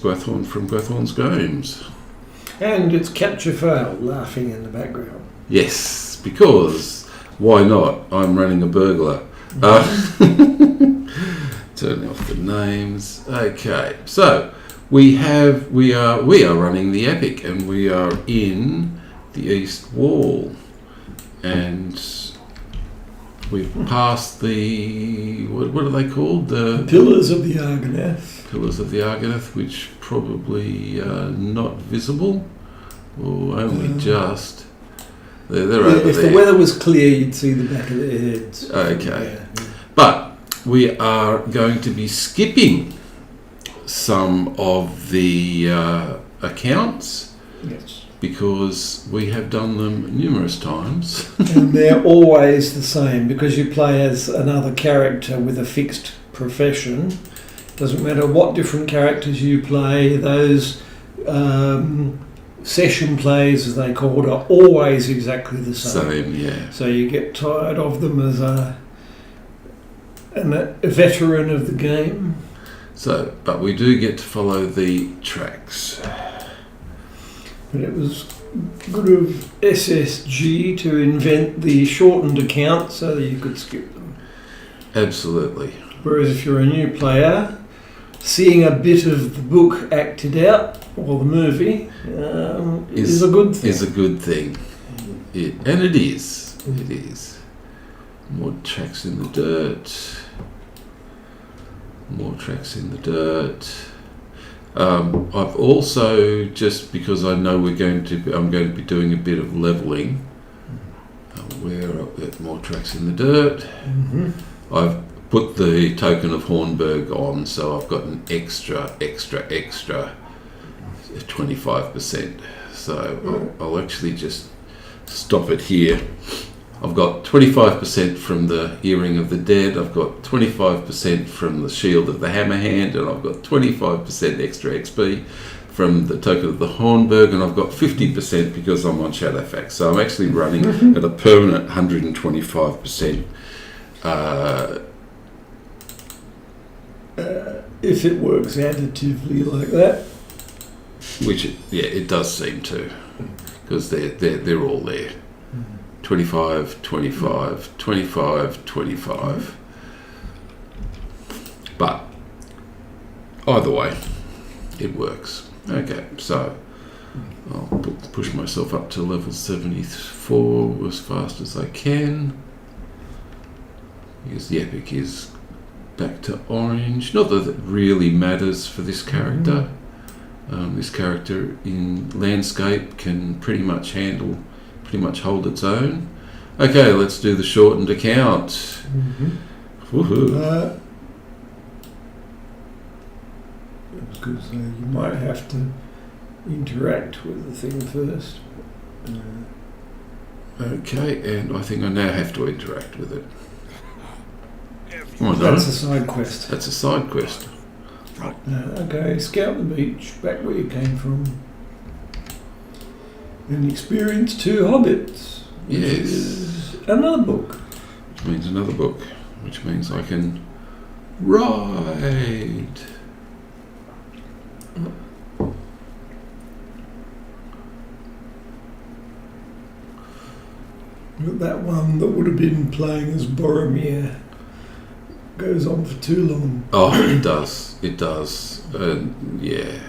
Gwethorn from Gwethorn's Games. And it's Captcha Fail laughing in the background. Yes, because why not? I'm running a burglar. Turning off the names. Okay, so we are running the epic, and we are in the East Wall, and we've passed the what are they called? The Pillars of the Argonath. Pillars of the Argonath, which probably not visible, or only just. They're over if there. the weather was clear, you'd see the back of their heads. Okay. Yeah. But we are going to be skipping some of the accounts. Yes. Because we have done them numerous times. And they're always the same, because you play as another character with a fixed profession. Doesn't matter what different characters you play, those session plays, as they called, are always exactly the same. Same, yeah. So you get tired of them as a veteran of the game. So, but we do get to follow the tracks. But it was good of SSG to invent the shortened account so that you could skip them. Absolutely. Whereas if you're a new player, seeing a bit of the book acted out, or the movie, is a good thing. Is a good thing. And it is. It is. More tracks in the dirt. More tracks in the dirt. I've also, just because I know I'm going to be doing a bit of levelling, where I've got more tracks in the dirt. Mm-hmm. I've put the token of Hornberg on, so I've got an extra 25%. So I'll actually just stop it here. I've got 25% from the Earring of the Dead, I've got 25% from the Shield of the Hammerhand, and I've got 25% extra XP from the Token of the Hornberg, and I've got 50% because I'm on Shadowfax. So I'm actually running at a permanent 125%. If it works additively like that. Which, it does seem to, because they're all there. 25, 25, 25, 25. But either way, it works. Okay, so I'll push myself up to level 74 as fast as I can, because the epic is back to orange. Not that it really matters for this character. This character in landscape can pretty much hold its own. Okay, let's do the shortened account. Woohoo. I was going to say, you might have to interact with the thing first. Okay, and I think I now have to interact with it. That's a side quest. That's a side quest. Okay, scout the beach, back where you came from. And experience 2 hobbits. Which is another book. Which means another book. Which means I can ride. But that one that would have been playing as Boromir goes on for too long. Oh, it does. It does. Yeah.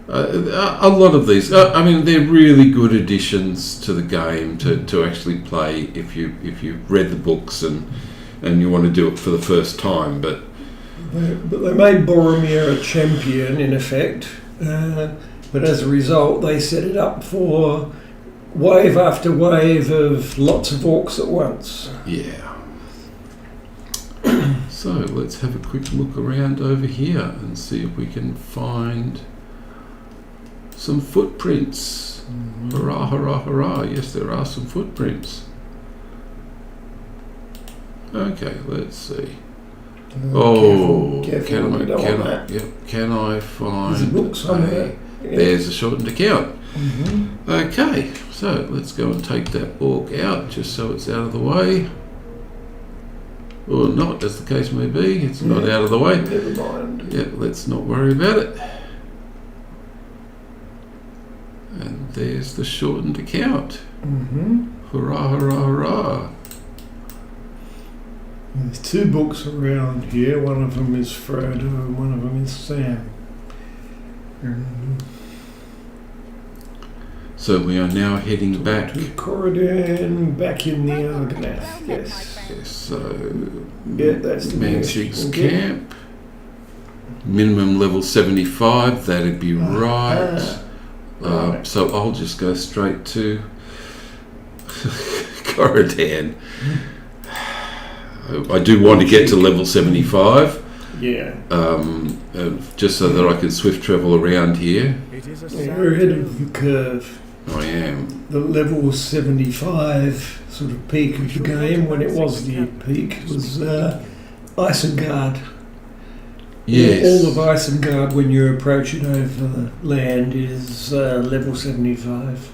A lot of these, they're really good additions to the game to actually play if you've read the books and you want to do it for the first time. But they made Boromir a champion in effect, but as a result they set it up for wave after wave of lots of orcs at once. Yeah. So let's have a quick look around over here and see if we can find some footprints. Hurrah, hurrah, hurrah. Yes, there are some footprints. Okay, let's see. Can I find there's a book somewhere. There's a shortened account. Mm-hmm. Okay, so let's go and take that orc out just so it's out of the way. or not, as the case may be. It's not out of the way. Never mind. Yeah, let's not worry about it. And there's the shortened account. Hurrah, hurrah, hurrah. There's 2 books around here. One of them is Frodo and one of them is Sam. So we are now heading back to Corridan, back in the Argonath. Yes. So Yeah, that's the Mansig's camp. Minimum level 75. That'd be right. So I'll just go straight to Corridan. I do want to get to level 75. Yeah. Just so that I can swift travel around here. You're ahead of the curve. I am. The level 75 sort of peak of the game, when it was the peak, was Isengard. Yes. All of Isengard, when you're approaching over land, is level 75.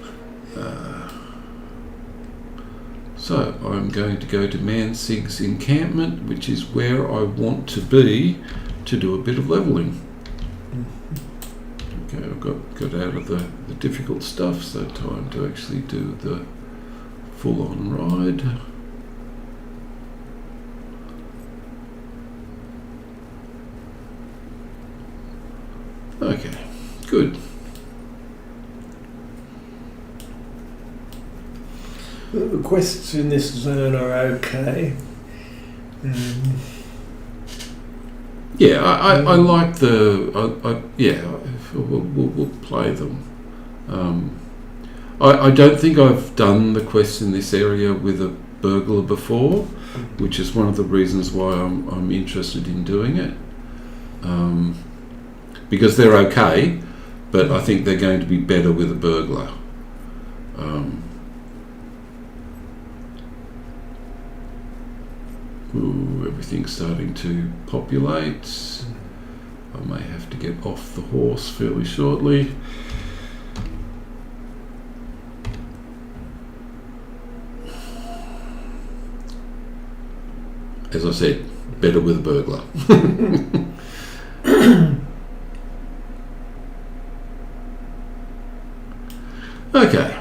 So I'm going to go to Mansig's encampment, which is where I want to be to do a bit of leveling. Okay, I've got out of the difficult stuff, so time to actually do the full-on ride. Okay, good. The quests in this zone are okay. Yeah, I like the. We'll play them. I don't think I've done the quests in this area with a burglar before, which is one of the reasons why I'm interested in doing it. Because they're okay, but I think they're going to be better with a burglar. Ooh, everything's starting to populate. I may have to get off the horse fairly shortly. As I said, better with a burglar. Okay.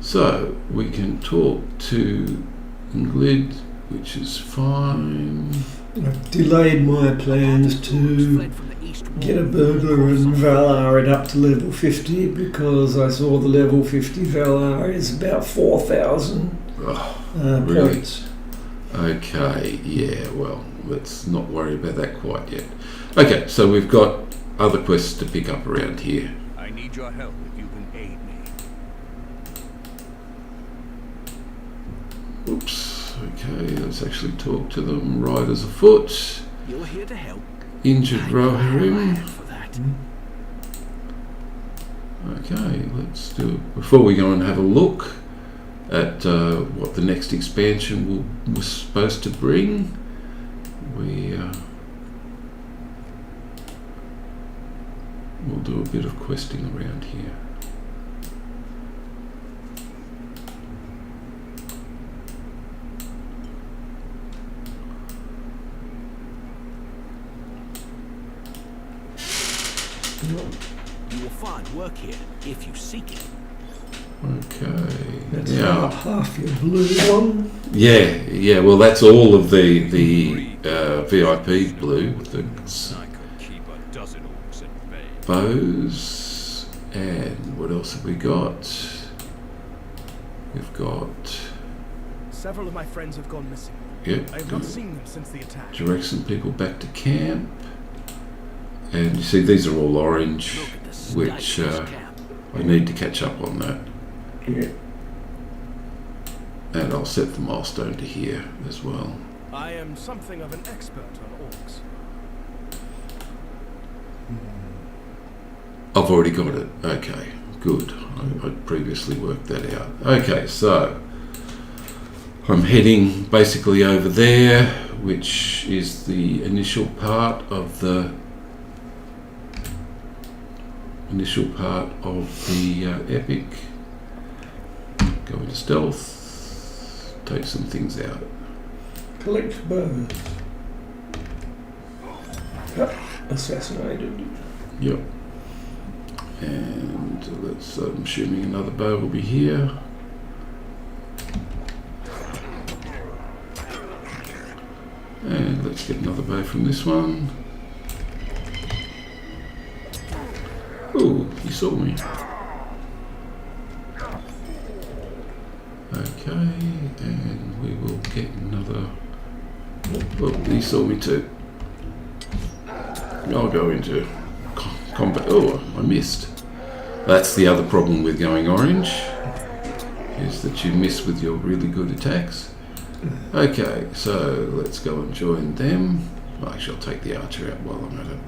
So we can talk to Ingrid, which is fine. I've delayed my plans to get a burglar and Valar it up to level 50 because I saw the level 50 Valar is about 4,000 really? points. Okay, yeah, well, let's not worry about that quite yet. Okay, so we've got other quests to pick up around here. I need your help if you can aid me. Oops. Okay, let's actually talk to them. Riders afoot. You're here to help. Injured Rohirrim. For that. Okay, let's do it. Before we go and have a look at what the next expansion was supposed to bring, we'll do a bit of questing around here. You will find work here if you seek it. Okay. That's Yeah. half your blue one. Yeah. Well, that's all of the VIP blue. The I could keep a dozen orcs at bay. bows, and what else have we got? We've got Several of my friends have gone missing. I have not good. seen them since the attack. Direct some people back to camp, and you see these are all orange, Look at the state which of this camp. I need to catch up on that. Yeah. And I'll set the milestone to here as well. I am something of an expert on orcs. I've already got it. Okay, good. I previously worked that out. Okay, so I'm heading basically over there, which is the initial part of the epic. Go into stealth, take some things out. Collect birds. Yep. Assassinated. Yep. And let's, I'm assuming another bow will be here. And let's get another bow from this one. Oh, he saw me. Okay, and we will get another. Oh, he saw me too. I'll go into combat. Oh, I missed. That's the other problem with going orange, is that you miss with your really good attacks. Okay, so let's go and join them. Well, actually, I'll take the archer out while I'm at it.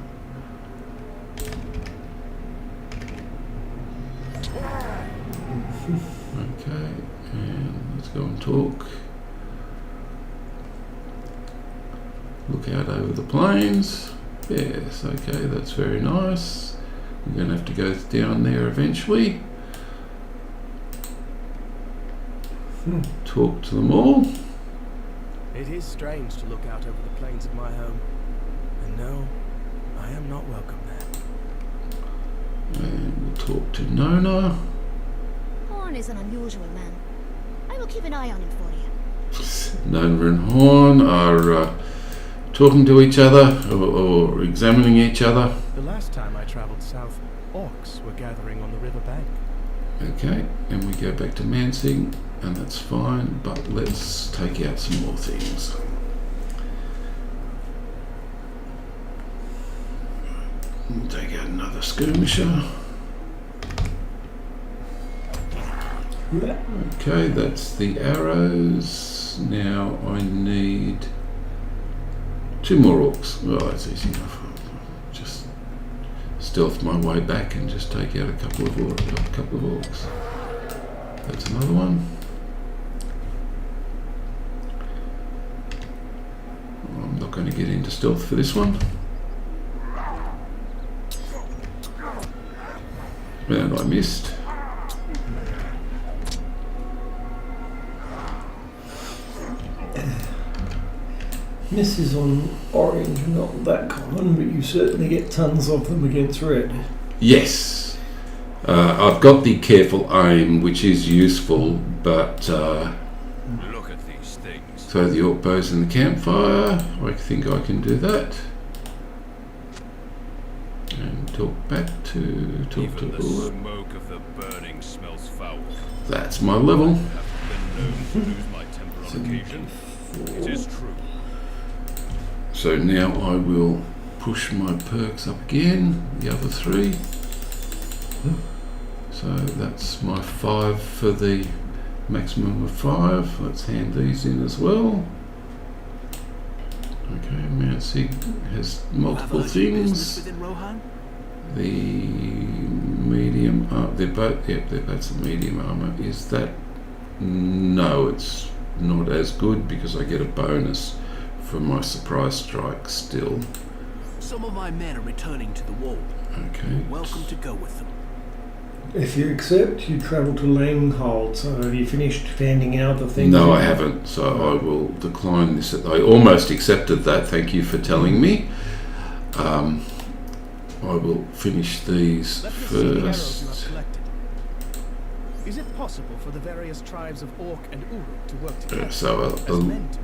Okay, and let's go and talk. Look out over the plains. Yes, okay, that's very nice. We're going to have to go down there eventually. Talk to them all. It is strange to look out over the plains of my home. And no, I am not welcome there. And we'll talk to Nona. Horn is an unusual man. I will keep an eye on him for you. Nona and Horn are talking to each other or examining each other. The last time I travelled south, orcs were gathering on the river bank. Okay, and we go back to Mansing, and that's fine, but let's take out some more things. We'll take out another skirmisher. Okay, that's the arrows. Now I need 2 more orcs. Well, that's easy enough. I'll just stealth my way back and just take out a couple of orcs. That's another one. I'm not going to get into stealth for this one. And I missed. Misses on orange are not that common, but you certainly get tons of them against red. Yes. I've got the careful aim, which is useful, but Look at these things. throw the orc bows in the campfire. I think I can do that. And talk back to Even the all. smoke of the burning smells foul. That's my level. I've been known to lose my temper on occasion. It is true. So now I will push my perks up again, the other 3. So that's my 5 for the maximum of 5. Let's hand these in as well. Okay, Mansig has multiple things. Within Rohan? The medium, they're both some medium armor. Is that? No, it's not as good because I get a bonus for my surprise strike still. Some of my men are returning to the wall. Okay. Welcome to go with them. If you accept, you travel to Langhold. So have you finished handing out the things? No, I haven't. So I will decline this. I almost accepted that. Thank you for telling me. I will finish these Let me see the arrows you have first. collected. Is it possible for the various tribes of Orc and Uruk to work together So as men do?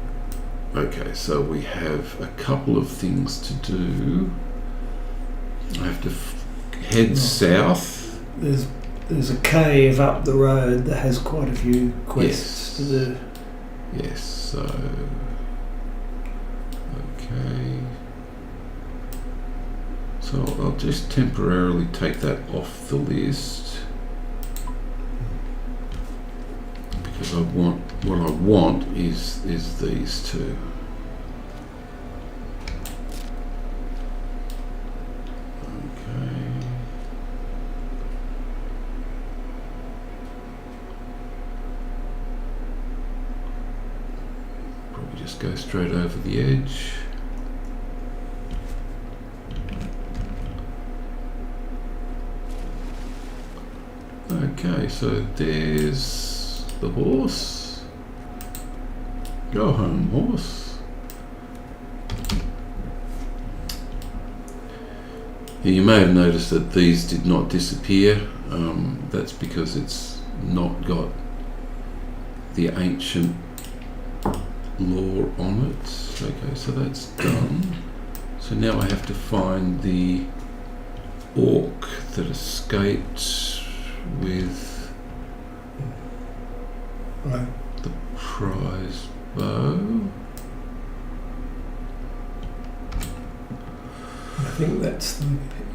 okay, so we have a couple of things to do. I have to head south. There's a cave up the road that has quite a few quests to do. Yes, so okay. So I'll just temporarily take that off the list because what I want is these 2. Okay. Probably just go straight over the edge. Okay, so there's the horse. Go home, horse. You may have noticed that these did not disappear. That's because it's not got the ancient lore on it. Okay, so that's done. So now I have to find the orc that escaped with Right. the prize bow. I think that's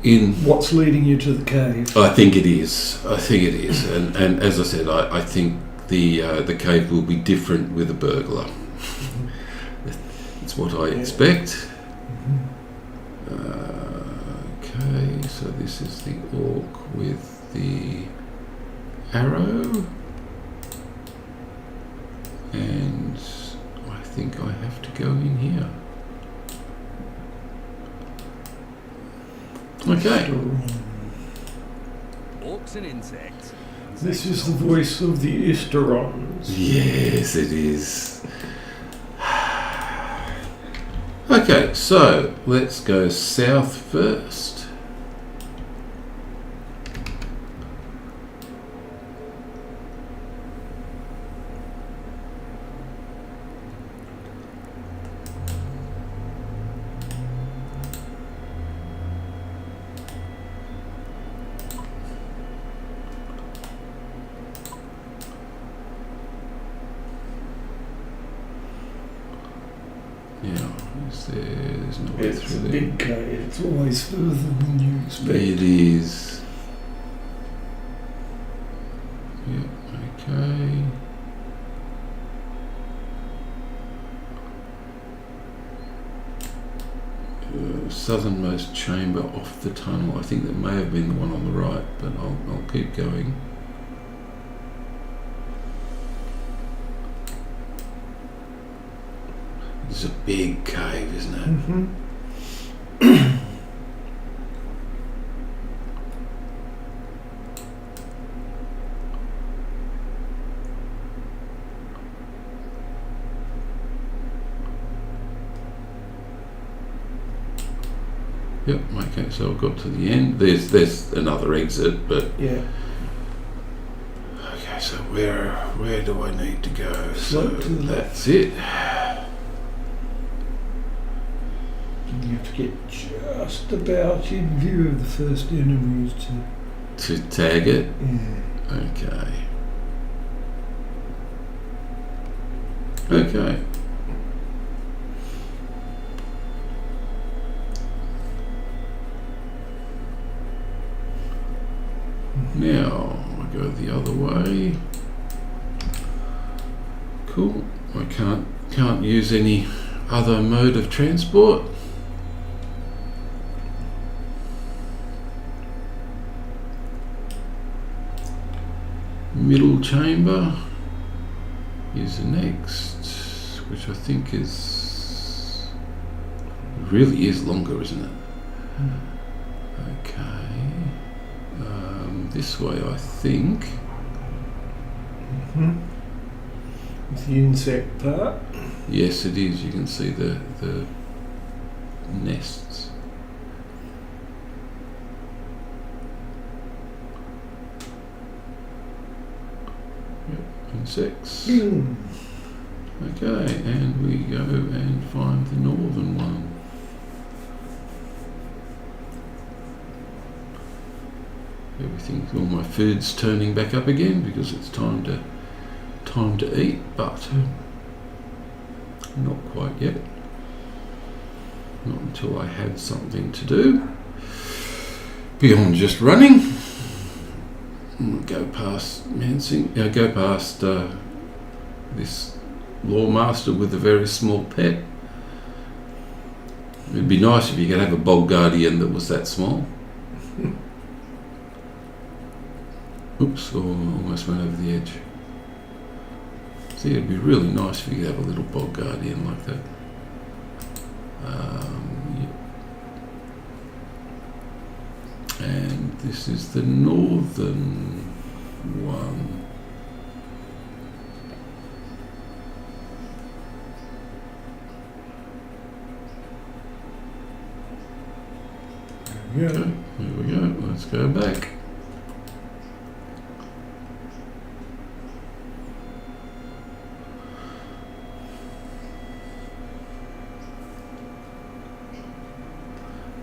In what's leading you to the cave. I think it is. And as I said, I think the cave will be different with a burglar. It's what I expect. Okay, so this is the orc with the arrow, and I think I have to go in here. Okay. Orcs and insects. This is the voice of the Isterons. Yes, it is. Okay, so let's go south first. Now, there's no way It's a through there. big cave. It's always further than you expect. It is. Yep, okay. Southernmost chamber off the tunnel. I think that may have been the one on the right, but I'll keep going. It's a big cave, isn't it? Mm-hmm. Yep, okay, so I've got to the end. There's another exit, but Yeah. okay, so where do I need to go? Slope So to the that's it. You have to get just about in view of the first enemies To tag it. yeah. Okay. Okay. Now I go the other way. Cool. I can't use any other mode of transport. Middle chamber is the next, which I think really is longer, isn't it? Okay. This way, I think. Mm-hmm. With the insect part. Yes, it is. You can see the nests. Yep, insects. Mm. Okay, and we go and find the northern one. All my food's turning back up again because it's time to eat, but not quite yet. Not until I have something to do beyond just running. Go past Mansing. Go past this lawmaster with a very small pet. It'd be nice if you could have a bog guardian that was that small. Oops, almost went over the edge. See, it'd be really nice if you could have a little bog guardian like that. Yep. And this is the northern one. Yeah. Okay, here we go. Let's go back.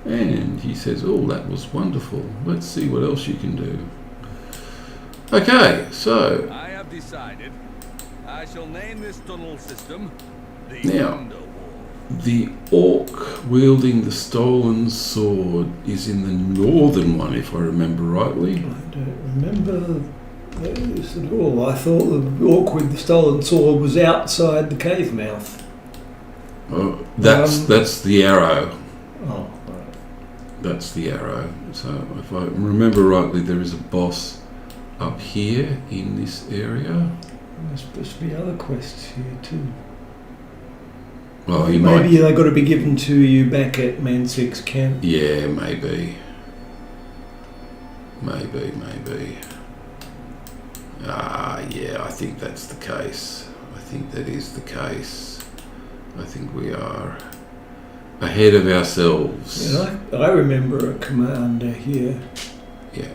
And he says, oh, that was wonderful. Let's see what else you can do. Okay, so I have decided. I shall name this tunnel system the Now. Underworld. the orc wielding the stolen sword is in the northern one, if I remember rightly. I don't remember those at all. I thought the orc with the stolen sword was outside the cave mouth. Oh, that's the arrow. Oh, right. That's the arrow. So if I remember rightly, there is a boss up here in this area. There's supposed to be other quests here too. Well, you Maybe might. they got to be given to you back at Mansik's camp. Yeah, maybe. Maybe. Yeah, I think that's the case. I think that is the case. I think we are ahead of ourselves. Yeah, I remember a commander here. Yeah.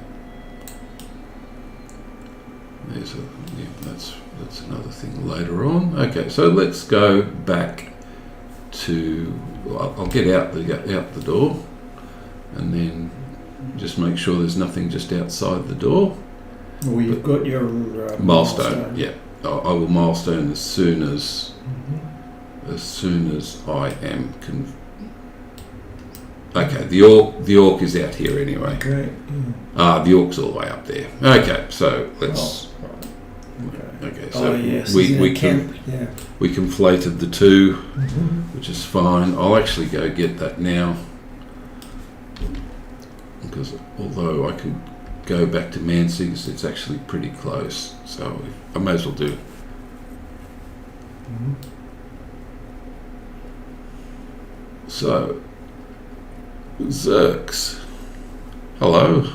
That's another thing later on. Okay, so let's go back to. I'll get out the door, and then just make sure there's nothing just outside the door. Well, you've got your Milestone. Yeah, I will milestone as soon as I am. Okay, the orc is out here anyway. Okay. The orc's all the way up there. Okay, so let's. Oh, right. Okay, so yes. we isn't it can. Yeah. We conflated the two, Mm-hmm. which is fine. I'll actually go get that now, because although I could go back to Mansig's, it's actually pretty close. So I may as well do. Mm-hmm. So, Zerks, hello.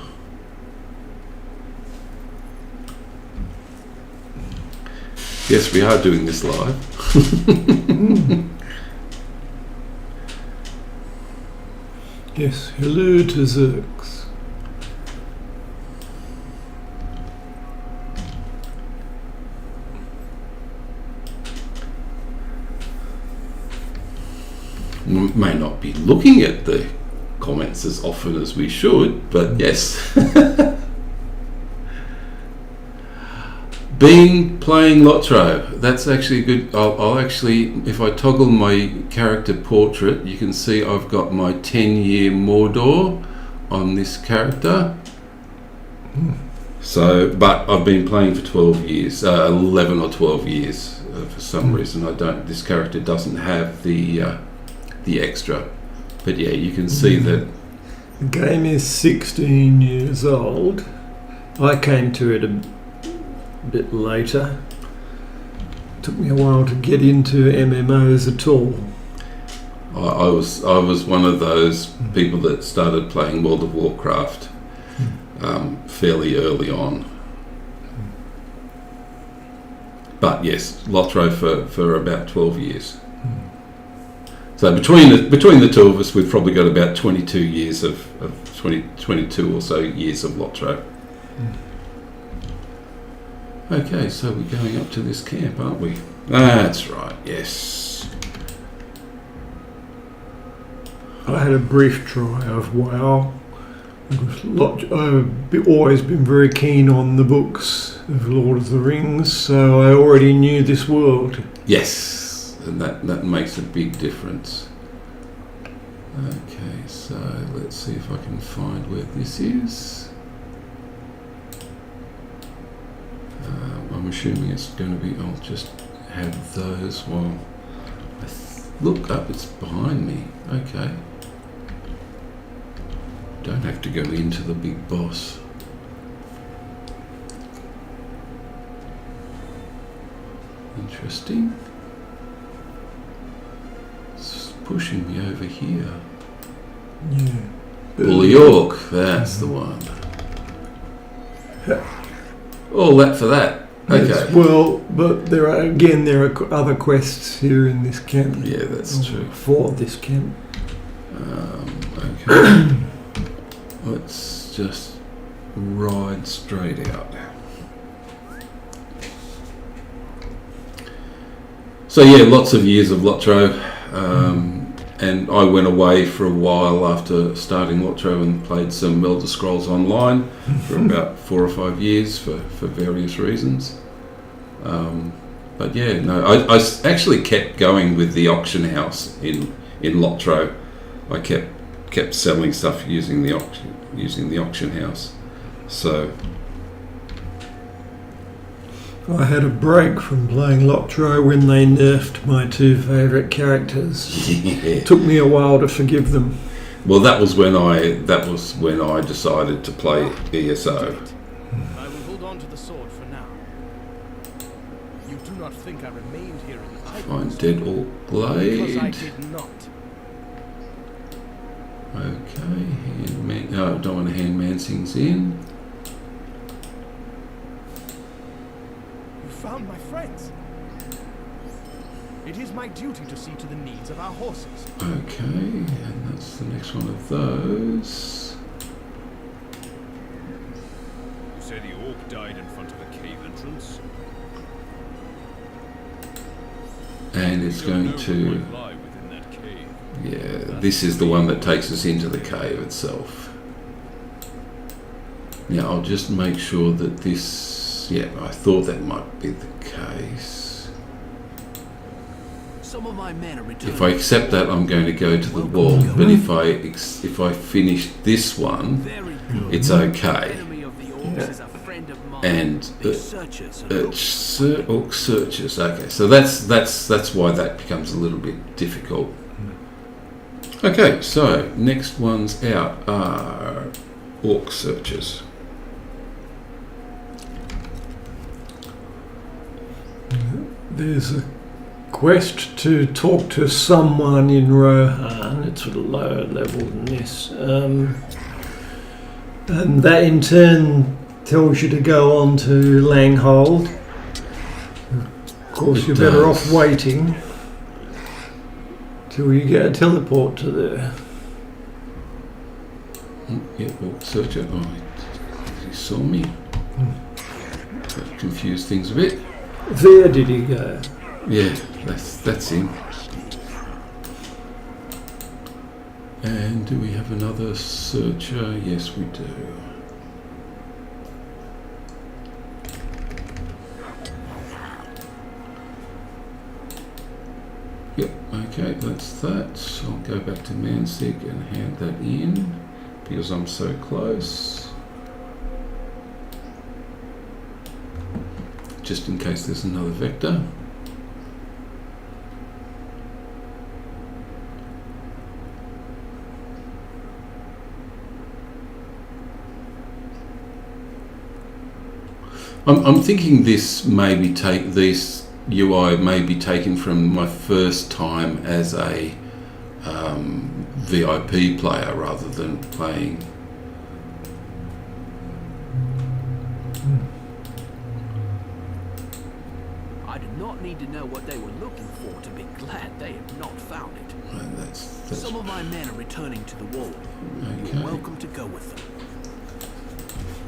Yes, we are doing this live. Yes. Hello to Zerks. We may not be looking at the comments as often as we should, but yes. Playing Lotro. That's actually good. I'll actually, if I toggle my character portrait, you can see I've got my 10-year Mordor on this character. So, but I've been playing for 12 years, 11 or 12 years. For some reason, this character doesn't have the extra. But yeah, you can see that. The game is 16 years old. I came to it a bit later. Took me a while to get into MMOs at all. I was one of those people that started playing World of Warcraft fairly early on. But yes, Lotro for about 12 years. So between the two of us, we've probably got about 22 years of 22 or so years of Lotro. Okay, so we're going up to this camp, aren't we? That's right, yes. I had a brief try of WoW. I've always been very keen on the books of Lord of the Rings, so I already knew this world. Yes, and that makes a big difference. Okay, so let's see if I can find where this is. I'm assuming it's going to be. I'll just have those while I look up. It's behind me. Okay. Don't have to go into the big boss. Interesting. It's pushing me over here. Yeah. Bully York, that's the one. All that for that. Okay. Yes, well, but there are other quests here in this camp. Yeah, that's true. For this camp. Okay. let's just ride straight out. So yeah, lots of years of Lotro, and I went away for a while after starting Lotro and played some Elder Scrolls Online for about 4 or 5 years for various reasons. But yeah, no, I actually kept going with the auction house in Lotro. I kept selling stuff using the auction house. So I had a break from playing Lotro when they nerfed my 2 favourite characters. yeah. It took me a while to forgive them. Well, that was when I decided to play ESO. I will hold on to the sword for now. You do not think I remained here in the Find Dead Orc because I Blade. did not. Okay, handman. No, I don't want to hand Mansing's in. You found my friends. It is my duty to see to the needs of our horses. Okay, and that's the next one of those. You say the orc died in front of a cave entrance? And it's We don't going know to... what might lie within that cave. Yeah, this is the one that takes us into the cave itself. Now, I'll just make sure that this... Yeah, I thought that might be the case. Some of my men are returning. If I accept that, I'm going to go to the wall. But if I finish this one, Very good. it's okay. Enemy of the orcs is a friend of mine. And The searchers are orc searches. Okay, so that's why that becomes a little bit difficult. Okay, so next ones out are orc searches. There's a quest to talk to someone in Rohan. It's a lower level than this. And that in turn tells you to go on to Langhold. Of course, It you're better does. off waiting till you get a teleport to there. Yeah, orc searcher. Oh, he saw me. That confused things a bit. Wherediddygo. Yeah, that's him. And do we have another searcher? Yes, we do. Yep, okay, that's that. So I'll go back to Mansig and hand that in because I'm so close. Just in case there's another vector. I'm thinking this UI may be taken from my first time as a VIP player rather than playing. I do not need to know what they were looking for to be glad they have not found it. And that's Some of my men are returning to the wall. okay. You're welcome to go with them.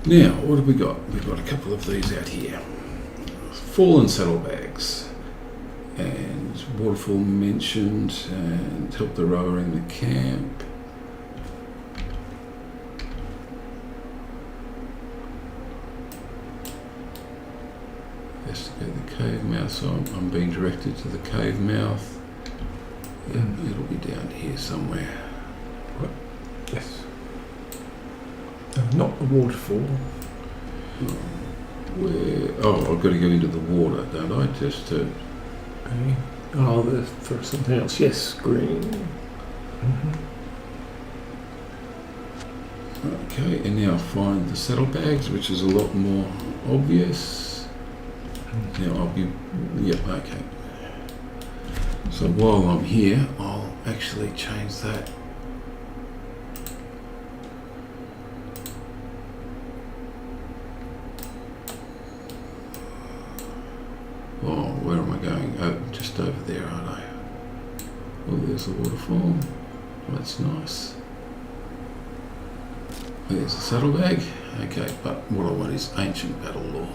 Now, what have we got? We've got a couple of these out here. Fallen saddlebags. And waterfall mentioned, and help the rower in the camp. Investigate the cave mouth, so I'm being directed to the cave mouth. Yeah, it'll be down here somewhere. Yes. Not the waterfall. Where? Oh, I've got to go into the water, don't I? Just to... Okay. Oh, for something else. Yes, green. Okay, and now find the saddlebags, which is a lot more obvious. Now I'll be... Yep, okay. So while I'm here, I'll actually change that. Oh, where am I going? Oh, just over there, aren't I? Oh, there's the waterfall. That's nice. There's a saddlebag. Okay, but what I want is ancient battle lore.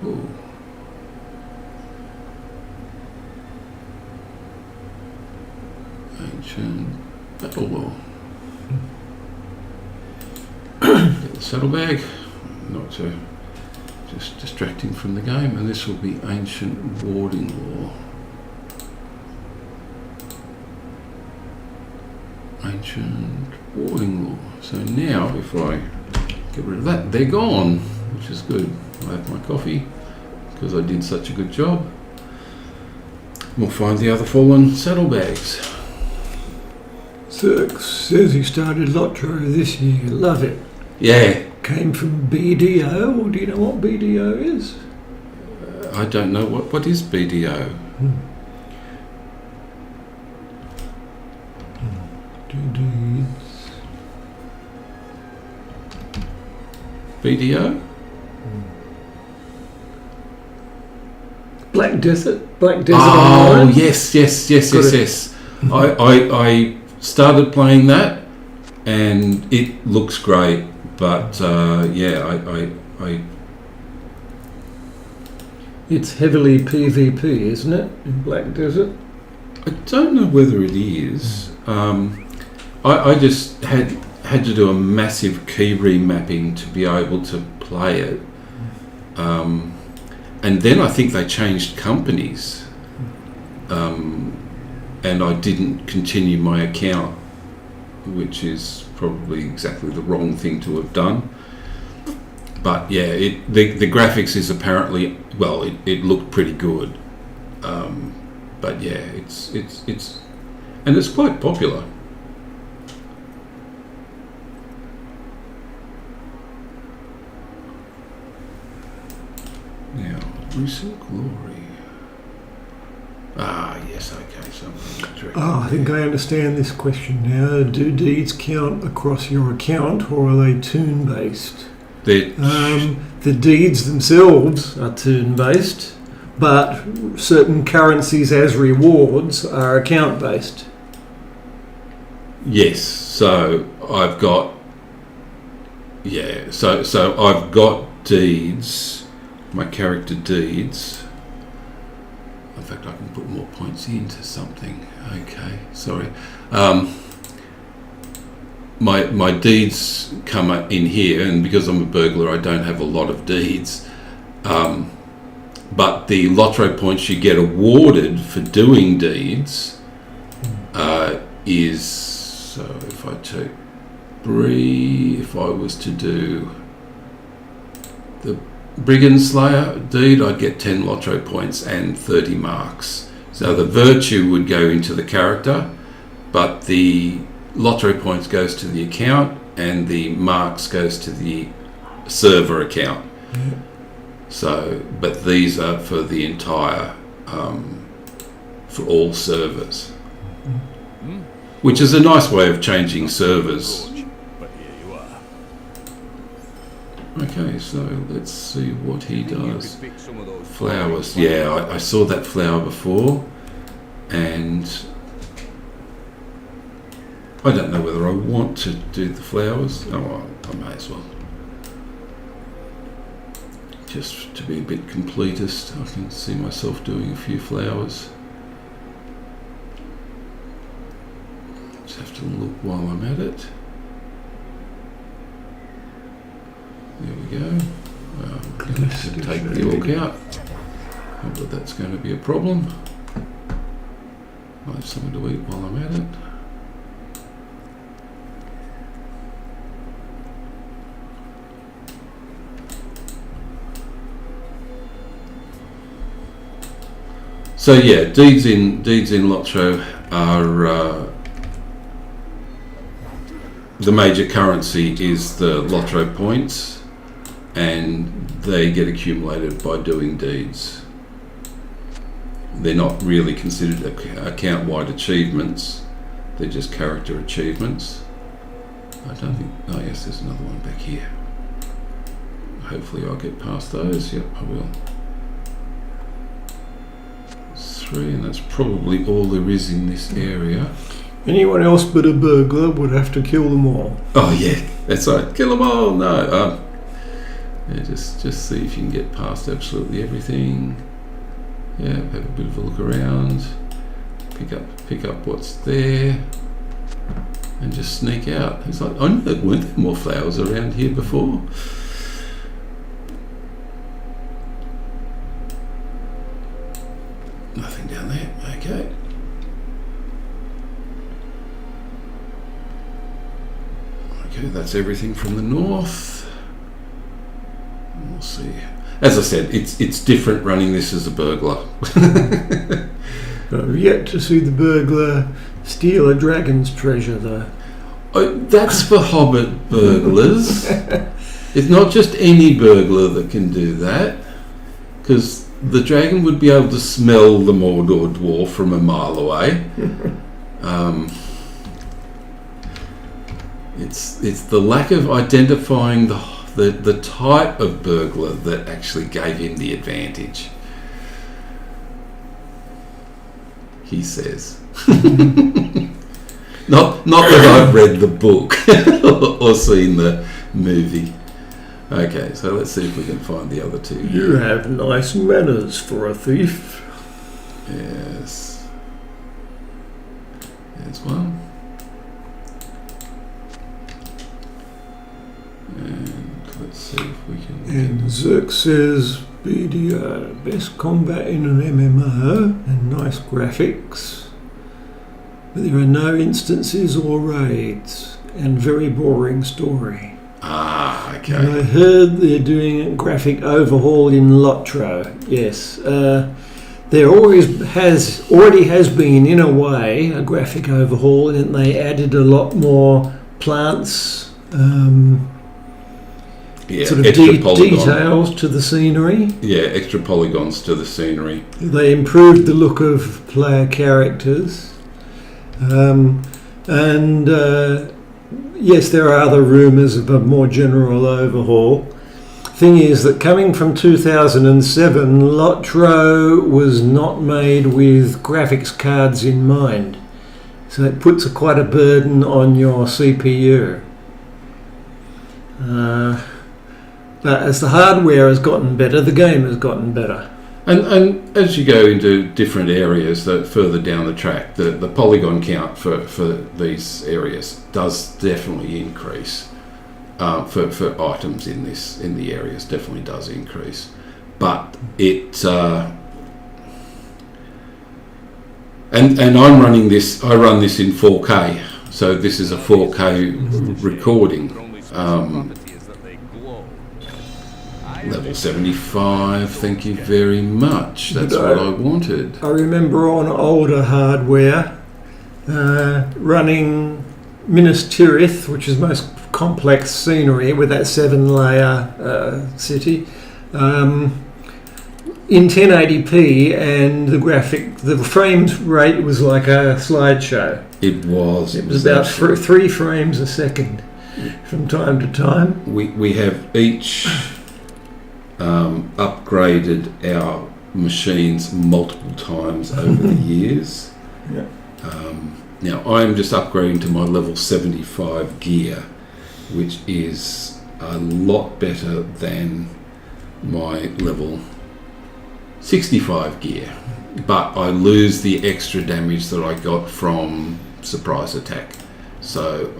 Ooh. Ancient battle lore. Get the saddlebag. Not to just distracting from the game, and this will be ancient warding lore. Ancient warding lore. So now, if I get rid of that, they're gone, which is good. I have my coffee because I did such a good job. We'll find the other fallen saddlebags. Cirque says he started Lotro this year. Love it. Yeah. Came from BDO. Do you know what BDO is? I don't know what is BDO. Deeds. BDO? Black Desert. Black Desert. Oh, Online. yes. Got it. I started playing that, and it looks great. But I It's heavily PvP, isn't it? In Black Desert. I don't know whether it is. I just had to do a massive key remapping to be able to play it. And then I think they changed companies. And I didn't continue my account, which is probably exactly the wrong thing to have done. But yeah, the graphics is apparently, well, it looked pretty good. But yeah, it's and it's quite popular. Now, recent glory. Ah, yes, okay, something. I think I understand this question now. Do deeds count across your account, or are they toon-based? The deeds themselves are toon-based, but certain currencies as rewards are account-based. Yes, so I've got so I've got deeds, my character deeds. In fact, I can put more points into something. Okay, sorry. My deeds come up in here, and because I'm a burglar, I don't have a lot of deeds. But the Lotro points you get awarded for doing deeds is, so if I take Bree, if I was to do the Brigand Slayer deed, I'd get 10 Lotro points and 30 marks. So the virtue would go into the character, but the Lotro points goes to the account and the marks goes to the server account. Yeah. So, but these are for the entire, for all servers, which is a nice way of changing servers. But here you are. Okay, so let's see what he does. Pick some of those Flowers, yeah, I saw that flower before, and I don't know whether I want to do the flowers. Oh, well, I may as well. Just to be a bit completist, I can see myself doing a few flowers. Just have to look while I'm at it. There we go. I'm going to take the orc out. Not that that's going to be a problem. I'll have something to eat while I'm at it. So yeah, deeds in Lotro are the major currency is the Lotro points, and they get accumulated by doing deeds. They're not really considered account-wide achievements; they're just character achievements. I don't think. Oh yes, there's another one back here. Hopefully, I'll get past those. Yep, I will. 3, and that's probably all there is in this area. Anyone else but a burglar would have to kill them all. Oh yeah, that's right. Kill them all. No. Yeah, just see if you can get past absolutely everything. Yeah, have a bit of a look around. Pick up what's there, and just sneak out. It's like, I know, weren't there more flowers around here before? Nothing down there. Okay. Okay, that's everything from the north. We'll see. As I said, it's different running this as a burglar. I've yet to see the burglar steal a dragon's treasure, though. Oh, that's for hobbit burglars. It's not just any burglar that can do that, because the dragon would be able to smell the Mordor dwarf from a mile away. It's the lack of identifying the type of burglar that actually gave him the advantage. He says. Not that I've read the book or seen the movie. Okay, so let's see if we can find the other two. You have nice manners for a thief. Yes. There's one. And let's see if we can... And Zerk says, BDO, best combat in an MMO and nice graphics. But there are no instances or raids and very boring story. Ah, okay. And I heard they're doing a graphic overhaul in Lotro. Yes. There already has been, in a way, a graphic overhaul, and they added a lot more plants, sort of details to the scenery. Yeah, extra polygons to the scenery. They improved the look of player characters. Yes, there are other rumours of a more general overhaul. Thing is that coming from 2007, Lotro was not made with graphics cards in mind. So it puts quite a burden on your CPU. But as the hardware has gotten better, the game has gotten better. And as you go into different areas that further down the track, the polygon count for these areas does definitely increase. For items in the areas definitely does increase, but it and I'm running this. I run this in 4K, so this is a 4K recording. Level 75, thank you very much. That's what I wanted. I remember on older hardware running Minas Tirith, which is most complex scenery with that 7-layer city, in 1080p, and the frames rate was like a slideshow. It was about 3 frames a second from time to time. We have each upgraded our machines multiple times over the years. Yeah. Now I'm just upgrading to my level 75 gear, which is a lot better than my level 65 gear, but I lose the extra damage that I got from surprise attack, so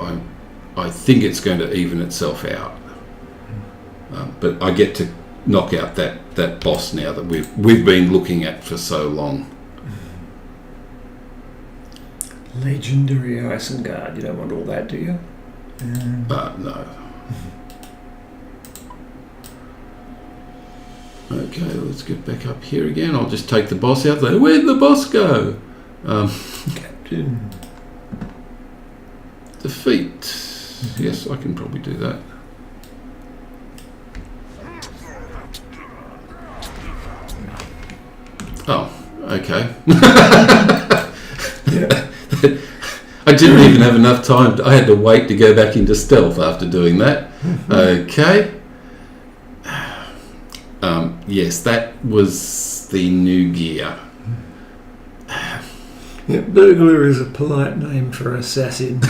I think it's going to even itself out, but I get to knock out that boss now that we've been looking at for so long. Legendary Isengard, you don't want all that, do you? No. Okay, let's get back up here again. I'll just take the boss out there. Where'd the boss go? Captain. Defeat. Yes, I can probably do that. Oh, okay. Yeah. I didn't even have enough time. I had to wait to go back into stealth after doing that. Okay. Yes, that was the new gear. Yeah, burglar is a polite name for assassin.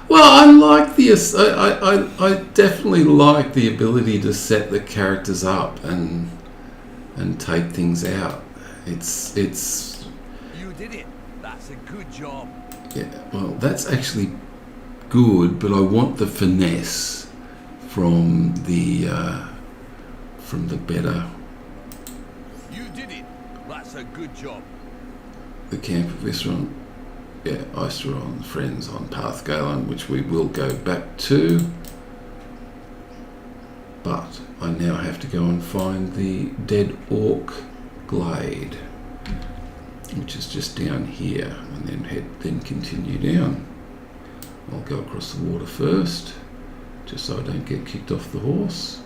Well, I like I definitely like the ability to set the characters up and take things out. It's You did it. That's a good job. yeah. Well, that's actually good, but I want the finesse from the better. You did it. That's a good job. The camp of Isron, yeah, Isteron, friends on Path Galen, which we will go back to. But I now have to go and find the dead orc glade, which is just down here, and then continue down. I'll go across the water first, just so I don't get kicked off the horse.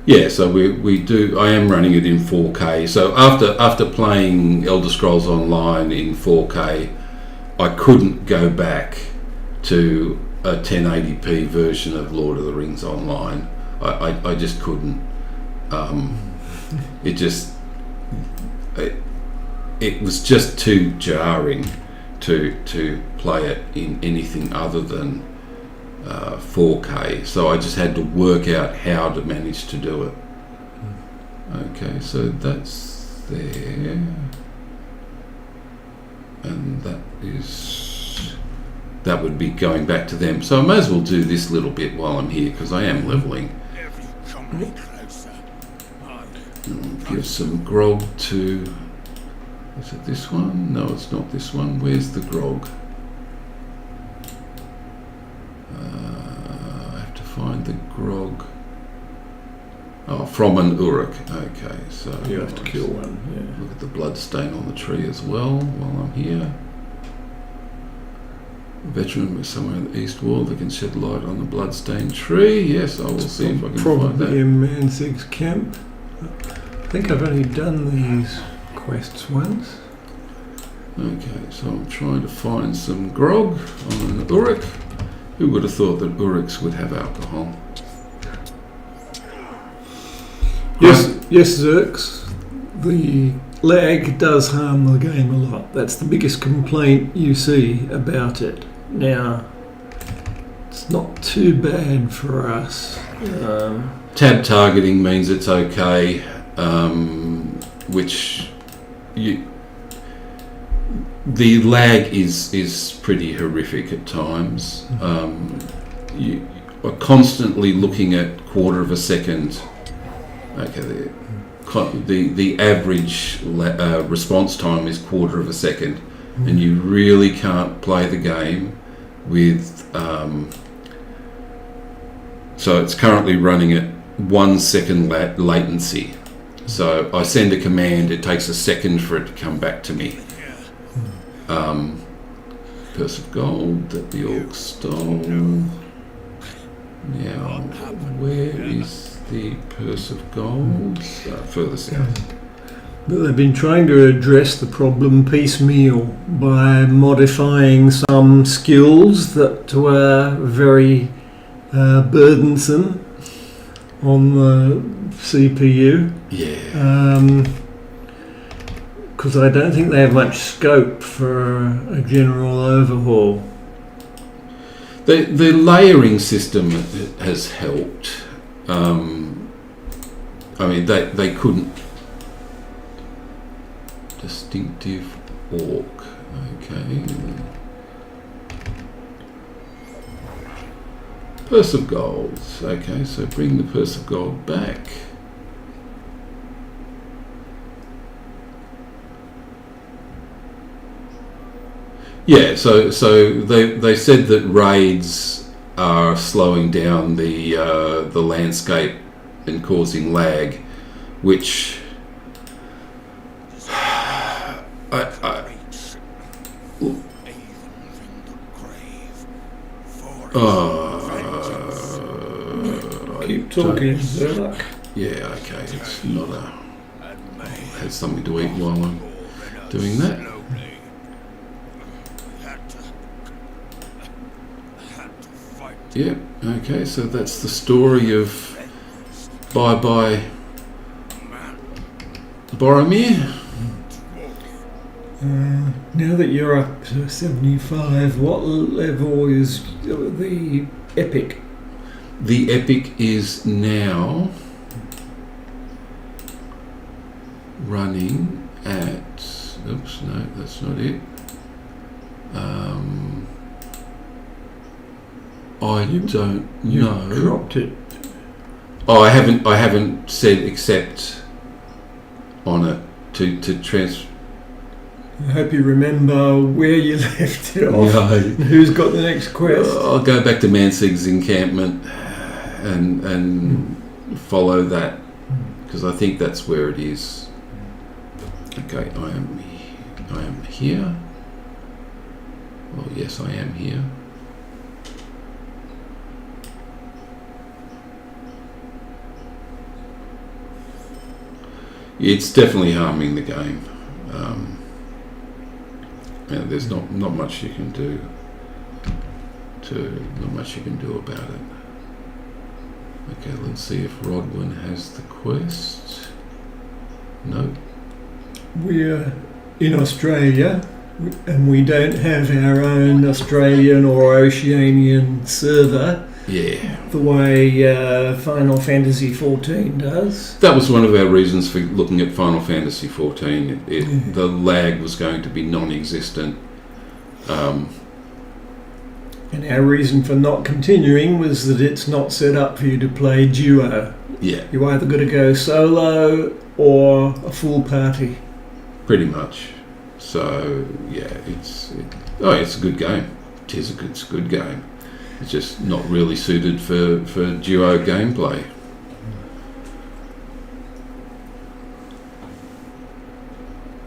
Yeah, so we do. I am running it in 4K. So after playing Elder Scrolls Online in 4K, I couldn't go back to a 1080p version of Lord of the Rings Online. I just couldn't. It was just too jarring to play it in anything other than 4K, so I just had to work out how to manage to do it. Okay, so that's there, and that would be going back to them. So I may as well do this little bit while I'm here, because I am leveling. Give some grog to. Is it this one? No, it's not this one. Where's the grog? Find the grog. Oh, from an Uruk. Okay, so You have to kill one. Yeah. Look at the blood stain on the tree as well while I'm here. A veteran was somewhere in the east wall that can shed light on the blood-stained tree. Yes, I will see if I can find Probably that. in Mansig's camp. I think I've only done these quests once. Okay, so I'm trying to find some grog on an Uruk. Who would have thought that Uruks would have alcohol? Yes, Zerks. The lag does harm the game a lot. That's the biggest complaint you see about it. Now, it's not too bad for us. Tab targeting means it's okay, which the lag is pretty horrific at times. You are constantly looking at quarter of a second. Okay, the average response time is quarter of a second, and you really can't play the game with. So it's currently running at 1 second latency. So I send a command, it takes a second for it to come back to me. Purse of gold that the orc stole. Now, where is the purse of gold? Further south. But they've been trying to address the problem piecemeal by modifying some skills that were very burdensome on the CPU. Yeah. Because I don't think they have much scope for a general overhaul. The layering system has helped. I mean, they couldn't. Distinctive orc. Okay. Purse of gold. Okay, so bring the purse of gold back. Yeah, so they said that raids are slowing down the landscape and causing lag, which Keep talking, Zerlak. Yeah, okay, it's not a. I had something to eat while I'm doing that. Yep. Okay, so that's the story of Bye Bye Boromir. Now that you're up to 75, what level is the epic? The epic is now running at... Oops, no, that's not it. I don't You know. dropped it. Oh, I haven't said accept on it to trans. I hope you remember where you left it off. No. And who's got the next quest? I'll go back to Mansig's encampment and follow that, because I think that's where it is. Okay, I am here. Well, yes, I am here. It's definitely harming the game. There's not much you can do. Not much you can do about it. Okay, let's see if Rodwin has the quest. No. We're in Australia, and we don't have our own Australian or Oceanian server Yeah. the way Final Fantasy XIV does. That was one of our reasons for looking at Final Fantasy XIV. The lag was going to be non-existent. And our reason for not continuing was that it's not set up for you to play duo. Yeah, You either got to go solo or a full party. pretty much. So yeah, it's a good game. It's a good game. It's just not really suited for duo gameplay.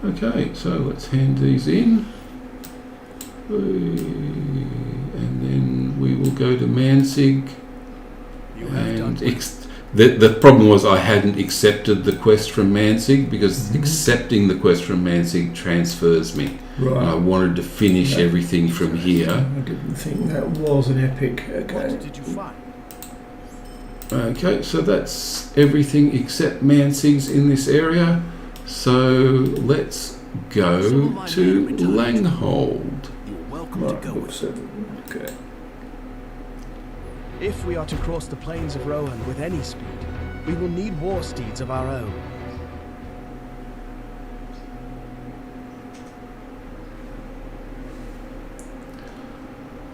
Okay, so let's hand these in. And then we will go to Mansig. You have done And the problem was I hadn't accepted the quest from Mansig, because accepting the quest from Mansig transfers me. And I Right. wanted to finish everything from here. I didn't think that was an epic. Okay. What did you find? Okay, so that's everything except Mansig's in this area. So let's go to Langhold. You're welcome Right, to go book with 7. Okay. If we are to cross the plains of Rohan with any speed, we will need war steeds of our own.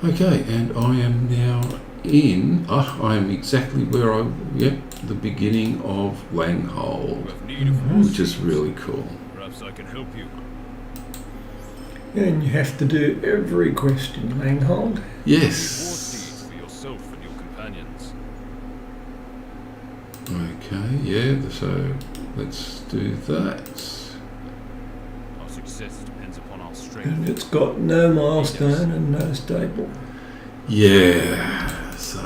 Okay, and I am now in. I am exactly where the beginning of Langhold, which is really cool. Perhaps I can help you. And you have to do every quest in Langhold. Yes. Steeds for yourself and your companions. Okay, yeah, so let's do that. Our success depends upon our And strength. it's got no milestone and no stable. Yeah, so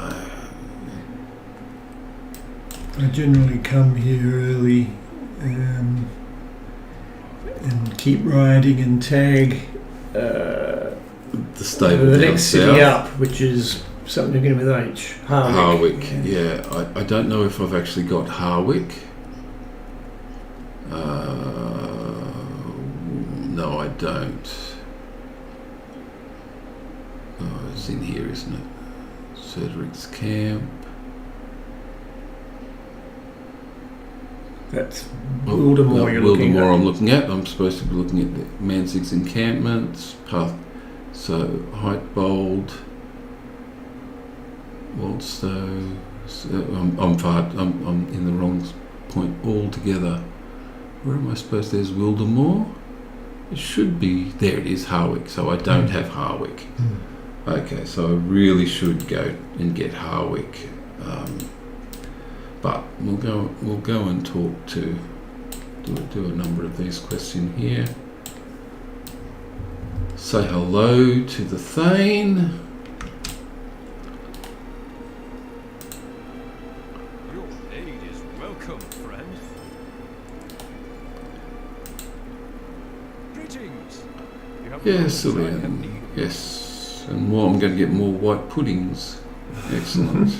I generally come here early and keep riding and tag the stable the down next city south. up, which is something beginning with H. Harwick, yeah. I don't know if I've actually got Harwick. No, I don't. Oh, it's in here, isn't it? Cedric's camp. That's Oh, Wildemore no, you're looking Wildemore at. I'm looking at. I'm supposed to be looking at the Mansig's encampments. Path. So, Heightbold. Waldstow. So, I'm in the wrong point altogether. Where am I supposed to? There's Wildemore. It should be, there it is, Harwick. So I don't have Harwick. Okay, so I really should go and get Harwick. But we'll go and talk to do a number of these quests in here. Say hello to the Thane. Your aid is welcome, friend. Greetings. You have Yes, what I have Cillian. need. Yes, and more. I'm going to get more white puddings. Excellent.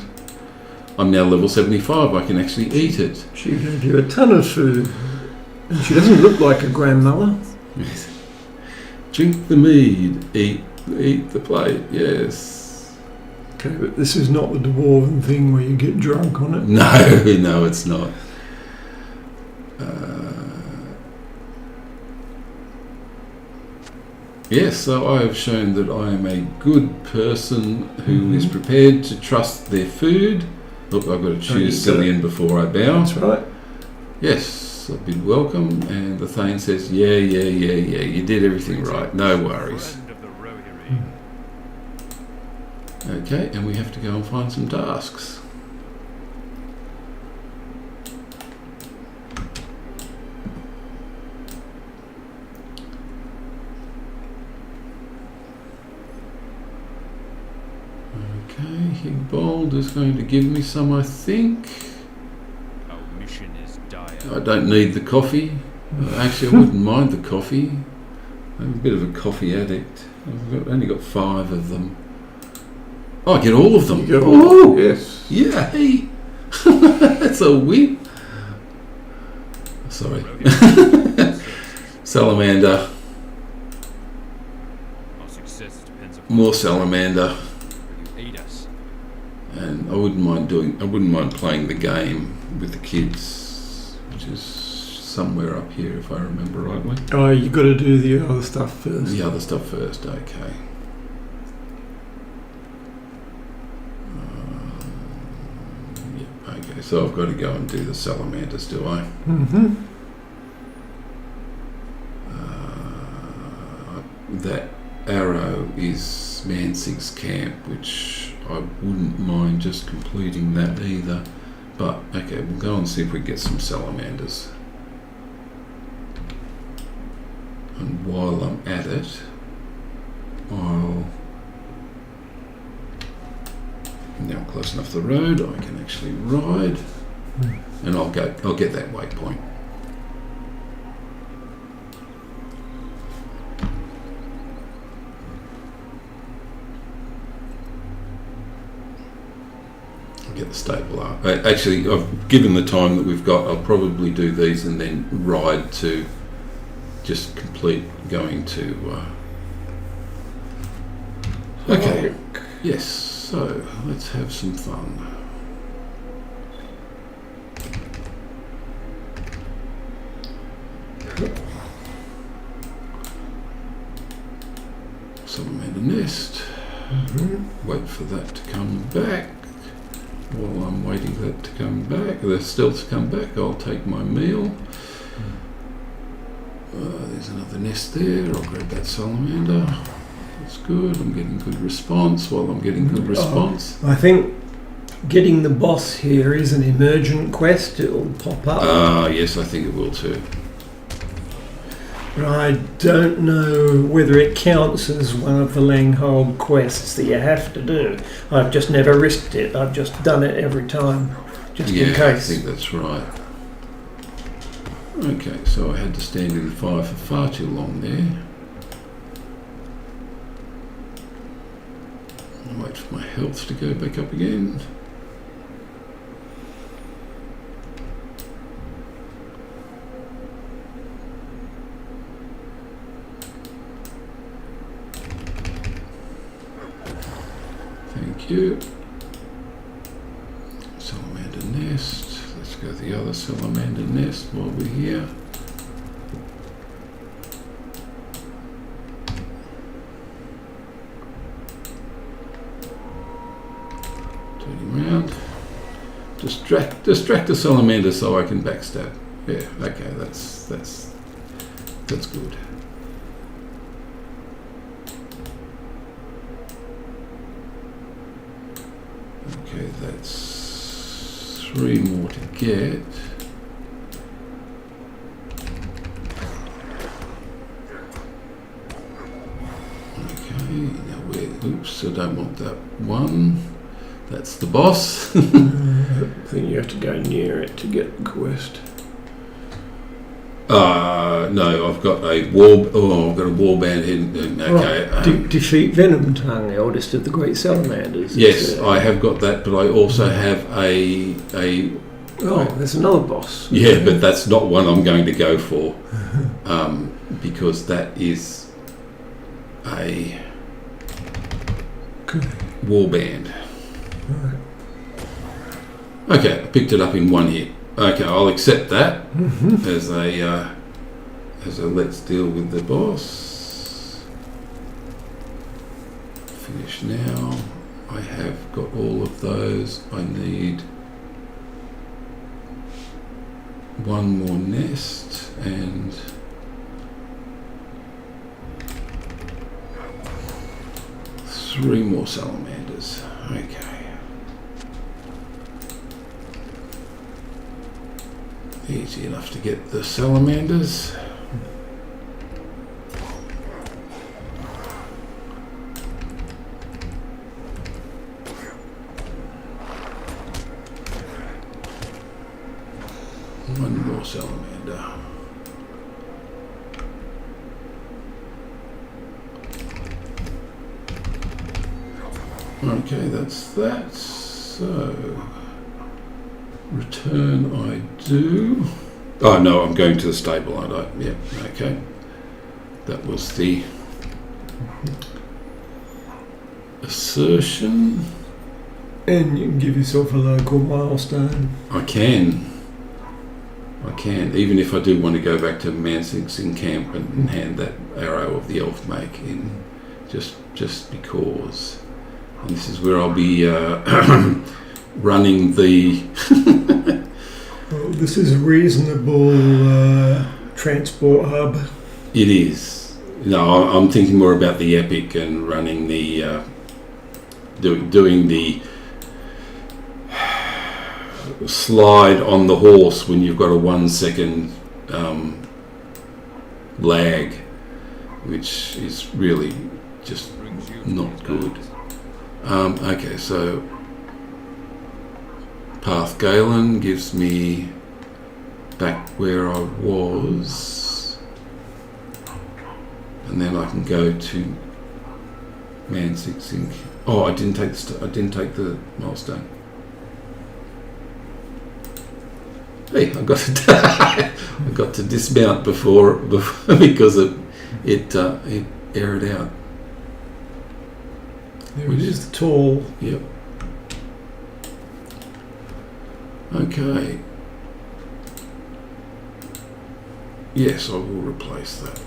I'm now level 75. I can actually eat it. She gave you a ton of food. And she doesn't look like a grandmother. Drink the mead. Eat the plate. Yes. Okay, but this is not the dwarven thing where you get drunk on it. No, it's not. Yes, so I have shown that I am a good person who is prepared to trust their food. Look, I've got to choose Cillian before I bow. That's right. Yes, a big welcome. And the Thane says, yeah, you did everything right. No worries. Okay, and we have to go and find some tasks. Okay, Higbold is going to give me some, I think. Our mission is dire. I don't need the coffee. Actually, I wouldn't mind the coffee. I'm a bit of a coffee addict. I've only got 5 of them. Oh, I get all of them. You get all of them, yes. Yay! That's a win. Sorry. Salamander. Our success depends upon More salamander. you eat us. And I wouldn't mind playing the game with the kids, which is somewhere up here if I remember rightly. Oh, you got to do the other stuff first. The other stuff first, okay. Okay, so I've got to go and do the salamanders, do I? Mm-hmm. That arrow is Mansig's camp, which I wouldn't mind just completing that either. But, okay, we'll go and see if we get some salamanders. And while I'm at it, I'll... Now I'm close enough to the road, I can actually ride, and I'll get that waypoint. I'll get the stable up. Actually, I've given the time that we've got, I'll probably do these and then ride to just complete going to... Okay, yes. So, let's have some fun. Salamander nest. Wait for that to come back. While I'm waiting for that to come back, they're still to come back, I'll take my meal. There's another nest there, I'll grab that salamander. That's good. I'm getting good response. While I'm getting good response, I think getting the boss here is an emergent quest. It'll pop up. yes, I think it will too. But I don't know whether it counts as one of the Langhold quests that you have to do. I've just never risked it. I've just done it every time, just in I case. think that's right. Okay, so I had to stand in the fire for far too long there. Wait for my health to go back up again. Thank you. Salamander nest. Let's go to the other salamander nest while we're here. Around. Distract the salamander so I can backstab. Yeah, okay, that's good. Okay, that's 3 more to get. Okay, now oops, I don't want that one. That's the boss. I think you have to go near it to get the quest. No, I've got a wall. Oh, I've got a warband hidden. Okay. Right. Defeat Venom Tongue, eldest of the great salamanders. Yes, I have got that, but I also have a. Oh, there's another boss. Yeah, but that's not one I'm going to go for, because that is a warband. Right. Okay, I picked it up in one hit. Okay, I'll accept that as a let's deal with the boss. Finish now. I have got all of those. I need one more nest and three more salamanders. Okay. Easy enough to get the salamanders. One more salamander. Okay, that's that. So, return I do. Oh no, I'm going to the stable, aren't I? Yeah, okay. That was the assertion. And you can give yourself a local milestone. I can, even if I do want to go back to Mansig's encampment and hand that arrow of the elf make in, just because. And this is where I'll be running the. Well, this is a reasonable transport hub. It is. No, I'm thinking more about the epic and running the doing the slide on the horse when you've got a 1 second lag, which is really just not good. Okay, so Path Galen gives me back where I was, and then I can go to Mansig's. Oh, I didn't take the milestone. Hey, I got to dismount before because it aired out. There it is, the tall. Yep. Okay. Yes, I will replace that.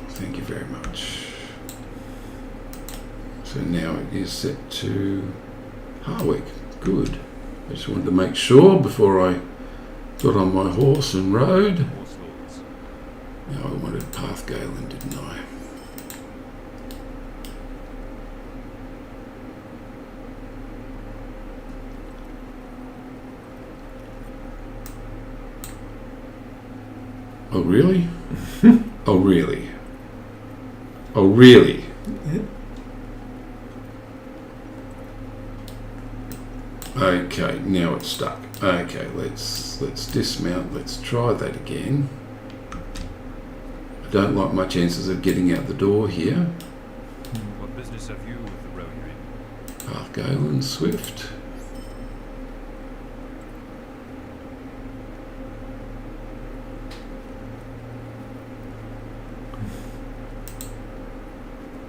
Thank you very much. So now it is set to Harwick. Good. I just wanted to make sure before I got on my horse and rode. Now I wanted Path Galen, didn't I? Oh really? Oh really? Oh really? Yeah. Okay, now it's stuck. Okay, let's dismount. Let's try that again. I don't like my chances of getting out the door here. What business have you with the road you're in? Path Galen, Swift.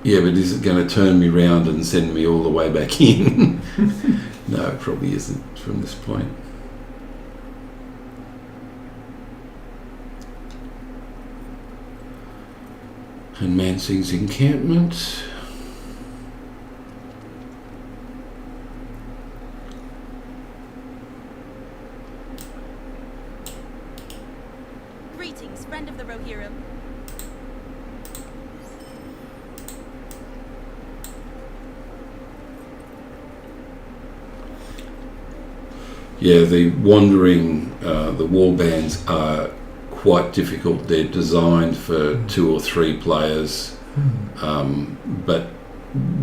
Yeah, but is it going to turn me round and send me all the way back in? No, it probably isn't from this point. And Mansig's encampment. Greetings, friend of the Rohirrim. Yeah, the wandering, the warbands are quite difficult. They're designed for 2 or 3 players, but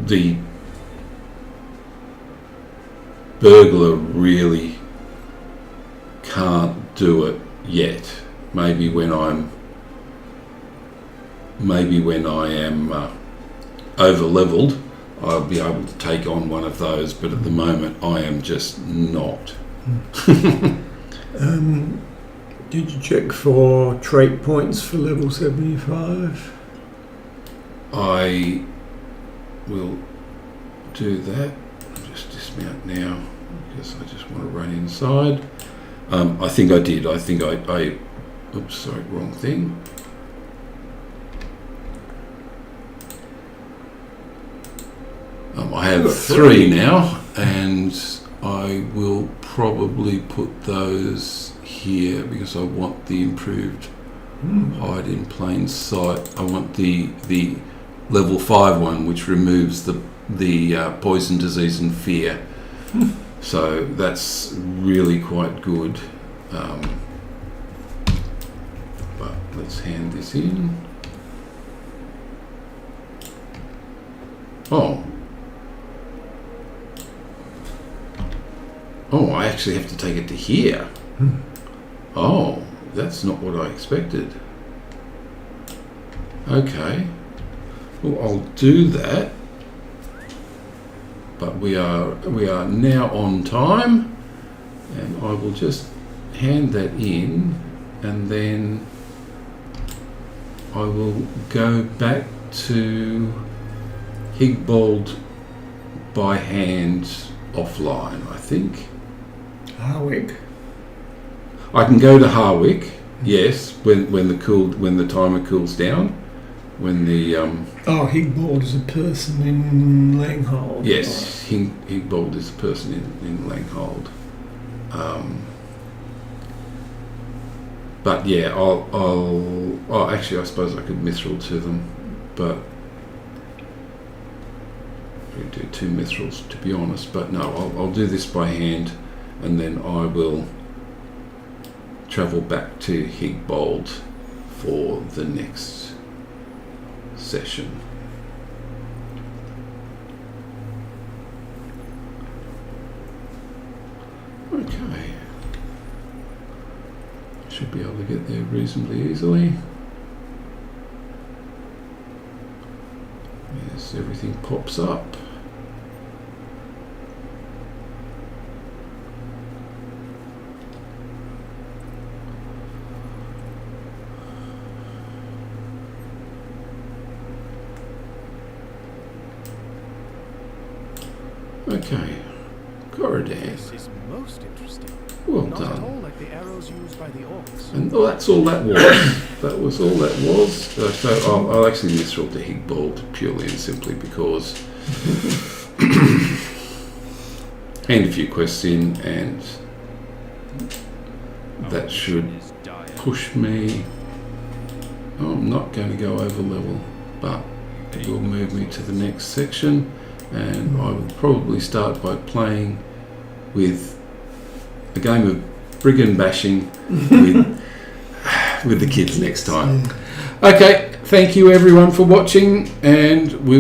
the Burglar really can't do it yet. Maybe when I'm maybe when I am over leveled, I'll be able to take on one of those, but at the moment I am just not. Did you check for trait points for level 75? I will do that. I'll just dismount now because I just want to run inside. I think I did. I think I oops, sorry, wrong thing. I have 3 now, and I will probably put those here because I want the improved hide in plain sight. I want the level 5 one, which removes the poison, disease and fear. So that's really quite good. But let's hand this in. Oh, I actually have to take it to here. Oh, that's not what I expected. Okay. Well, I'll do that. But we are now on time, and I will just hand that in, and then I will go back to Higbold by hand offline, I think. Harwick. I can go to Harwick, yes, when the timer cools down. When the Higbold is a person in Langhold. yes, Higbold is a person in Langhold. But yeah, I'll actually I suppose I could mithril to them, but we do 2 mithrils to be honest. But no, I'll do this by hand, and then I will travel back to Higbold for the next session. Okay. Should be able to get there reasonably easily. Yes, everything pops up. Okay, Corridor. This is most interesting. Well Not at done. all like the arrows used by the orcs. And that's all that was. That was all that was. So I'll actually mithril to Higbold purely and simply because hand a few quests in, and that should push me. Oh, I'm not going to go over level, but it will move me to the next section, and I will probably start by playing with a game of brigand bashing with the kids next time. Okay, thank you everyone for watching, and we will